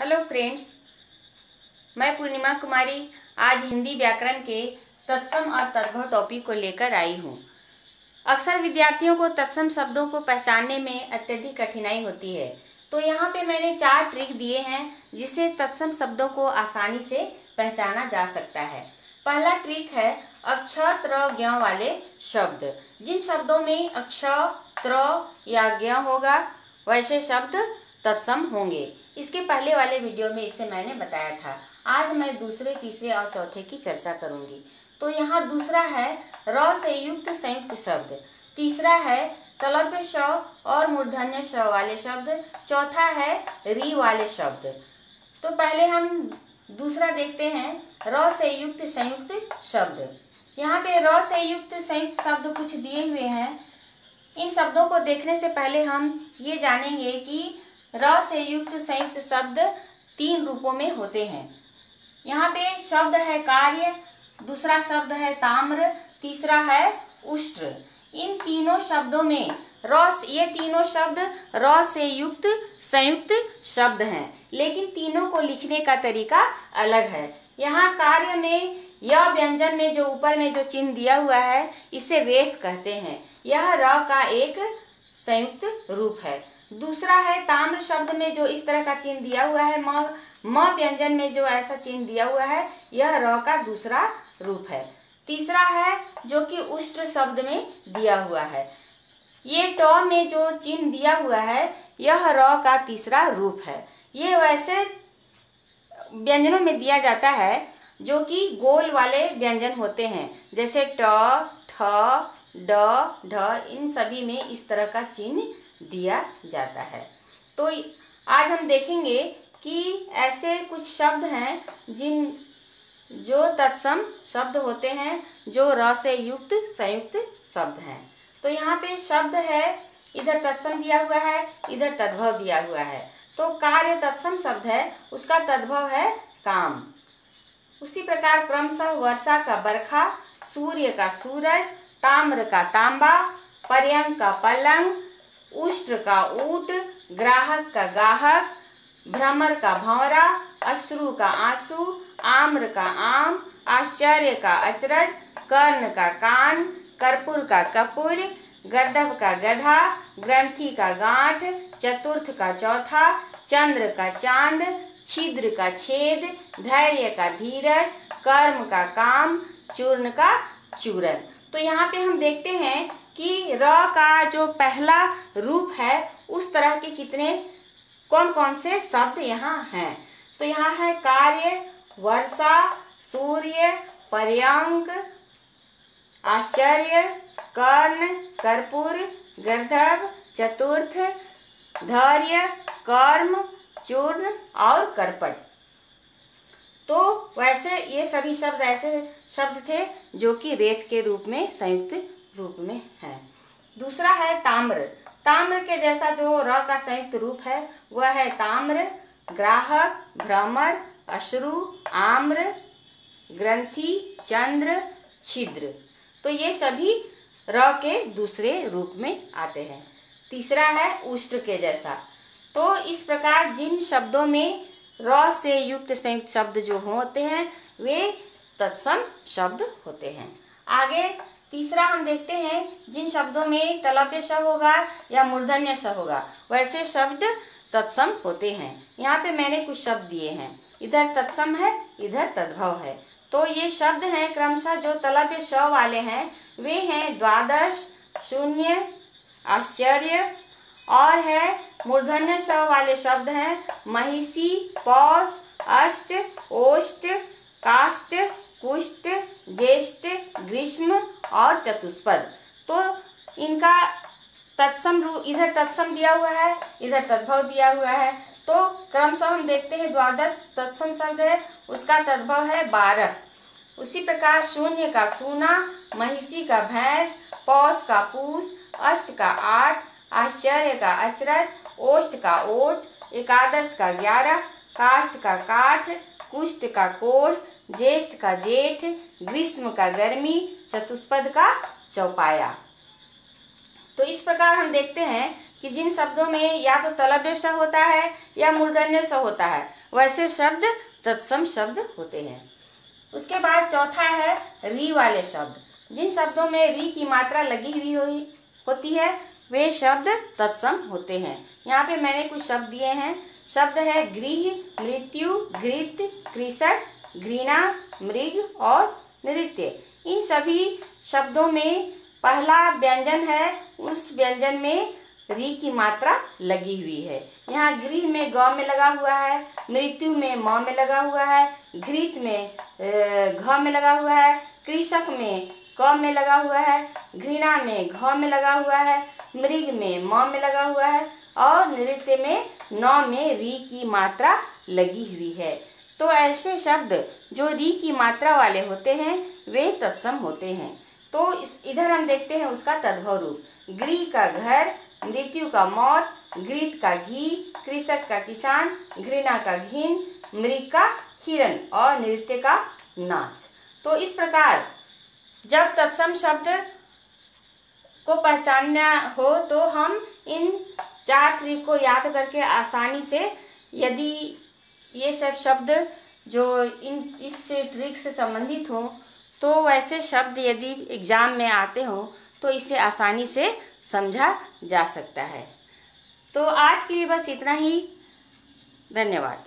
Hello friends, मैं पूर्णिमा कुमारी आज हिंदी व्याकरण के तत्सम और तद्भव टॉपिक को लेकर आई हूँ। अक्सर विद्यार्थियों को तत्सम शब्दों को पहचानने में अत्यधिक कठिनाई होती है, तो यहाँ पे मैंने 4 ट्रिक दिए हैं जिससे तत्सम शब्दों को आसानी से पहचाना जा सकता है। पहला ट्रिक है अक्ष, त्र, ज्ञ वाले शब्द। जिन शब्दों में अक्ष, त्र या ज्ञ होगा वैसे शब्द तत्सम होंगे। इसके पहले वाले वीडियो में इसे मैंने बताया था। आज मैं दूसरे, तीसरे और चौथे की चर्चा करूंगी। तो यहाँ दूसरा है र से युक्त संयुक्त शब्द, तीसरा है तलव्य श और मूर्धन्य श वाले शब्द, चौथा है री वाले शब्द। तो पहले हम दूसरा देखते हैं, र से युक्त संयुक्त शब्द। यहाँ पे र से युक्त संयुक्त शब्द कुछ दिए हुए हैं। इन शब्दों को देखने से पहले हम ये जानेंगे कि र से युक्त संयुक्त शब्द 3 रूपों में होते हैं। यहाँ पे शब्द है कार्य, दूसरा शब्द है ताम्र, तीसरा है उष्ट्र। इन तीनों शब्दों में ये तीनों शब्द र से युक्त संयुक्त शब्द हैं, लेकिन तीनों को लिखने का तरीका अलग है। यहाँ कार्य में य व्यंजन में जो ऊपर में जो चिन्ह दिया हुआ है इसे रेफ कहते हैं। यह र का एक संयुक्त रूप है। दूसरा है ताम्र शब्द में जो इस तरह का चिन्ह दिया हुआ है, म व्यंजन में जो ऐसा चिन्ह दिया हुआ है, यह र का दूसरा रूप है। तीसरा है जो कि उष्ट्र शब्द में दिया हुआ है। ये ट में जो चिन्ह दिया हुआ है यह र का तीसरा रूप है। ये वैसे व्यंजनों में दिया जाता है जो कि गोल वाले व्यंजन होते हैं, जैसे ट, ठ, ड, ढ, इन सभी में इस तरह का चिन्ह दिया जाता है। तो आज हम देखेंगे कि ऐसे कुछ शब्द हैं जो तत्सम शब्द होते हैं, जो र से युक्त संयुक्त शब्द हैं। तो यहाँ पे शब्द है, इधर तत्सम दिया हुआ है, इधर तद्भव दिया हुआ है। तो कार्य तत्सम शब्द है, उसका तद्भव है काम। उसी प्रकार क्रमशः वर्षा का बरखा, सूर्य का सूरज, ताम्र का तांबा, पर्यंक का पलंग, उष्ट्र का ऊट, ग्राहक का गाहक, भ्रमर का भंवरा, अश्रु का आंसू, आम्र का आम, आश्चर्य का अचरज, कर्ण का कान, कर्पूर का कपूर, गर्दभ का गधा, ग्रंथि का गांठ, चतुर्थ का चौथा, चंद्र का चांद, छिद्र का छेद, धैर्य का धीरज, कर्म का काम, चूर्ण का चूरन। तो यहाँ पे हम देखते हैं कि र का जो पहला रूप है उस तरह के कौन कौन से शब्द यहाँ हैं। तो यहाँ है कार्य, वर्षा, सूर्य, पर्यंक, आश्चर्य, कर्ण, कर्पूर, गर्दभ, चतुर्थ, धैर्य, कर्म, चूर्ण और कर्पट। तो वैसे ये सभी शब्द ऐसे शब्द थे जो कि रेफ के रूप में संयुक्त रूप में हैं। दूसरा है ताम्र। ताम्र के जैसा जो र का संयुक्त रूप है वह है ताम्र, ग्राहक, भ्रमर, अश्रु, आम्र, ग्रंथि, चंद्र, छिद्र। तो ये सभी र के दूसरे रूप में आते हैं। तीसरा है उष्ट्र के जैसा। तो इस प्रकार जिन शब्दों में र से युक्त संयुक्त शब्द जो होते हैं वे तत्सम शब्द होते हैं। आगे तीसरा हम देखते हैं, जिन शब्दों में तलव्य श होगा या मूर्धन्य श होगा वैसे शब्द तत्सम होते हैं। यहाँ पे मैंने कुछ शब्द दिए हैं, इधर तत्सम है, इधर तद्भव है। तो ये शब्द हैं क्रमशः जो तलव्य श वाले हैं वे हैं द्वादश, शून्य, आश्चर्य, और है मूर्धन्य श वाले शब्द हैं महिषी, पौष, अष्ट, ओष्ट, काष्ठ, कुष्ठ, ज्येष्ठ, ग्रीष्म और चतुष्पद। तो इनका तत्सम रूप, इधर तत्सम दिया हुआ है, इधर तद्भव दिया हुआ है। तो क्रमशः हम देखते हैं द्वादश तत्सम शब्द है, उसका तद्भव है 12। उसी प्रकार शून्य का सूना, महिषी का भैंस, पौष का पूस, अष्ट का 8, आश्चर्य का अचरज, ओष्ट का ओट, एकादश का 11, काष्ठ का काठ, कुष्ठ का कोढ़, ज्येष्ठ का जेठ, ग्रीष्म का गर्मी, चतुष्पद का चौपाया। तो इस प्रकार हम देखते हैं कि जिन शब्दों में या तो तलव्य स होता है या मूर्धन्य स होता है, वैसे शब्द तत्सम शब्द होते हैं। उसके बाद चौथा है री वाले शब्द। जिन शब्दों में री की मात्रा लगी हुई होती है वे शब्द तत्सम होते हैं। यहाँ पे मैंने कुछ शब्द दिए हैं। शब्द है गृह, मृत्यु, घृत, कृषक, घृणा, मृग और नृत्य। इन सभी शब्दों में पहला व्यंजन है, उस व्यंजन में री की मात्रा लगी हुई है। यहाँ गृह में ग में लगा हुआ है, मृत्यु में म में लगा हुआ है, घृत में घ में लगा हुआ है, कृषक में क में लगा हुआ है, घृणा में घ में लगा हुआ है, मृग में म में लगा हुआ है और नृत्य में न में री की मात्रा लगी हुई है। तो ऐसे शब्द जो री की मात्रा वाले होते हैं वे तत्सम होते हैं। तो इधर हम देखते हैं उसका तद्भव रूप। गृह का घर, मृत्यु का मौत, घृत का घी, कृषक का किसान, घृणा का घिन, मृग का हिरण और नृत्य का नाच। तो इस प्रकार जब तत्सम शब्द को पहचानना हो तो हम इन 4 ट्रिक को याद करके आसानी से, यदि ये सब शब्द जो इस ट्रिक से संबंधित हो तो वैसे शब्द यदि एग्जाम में आते हो तो इसे आसानी से समझा जा सकता है। तो आज के लिए बस इतना ही। धन्यवाद।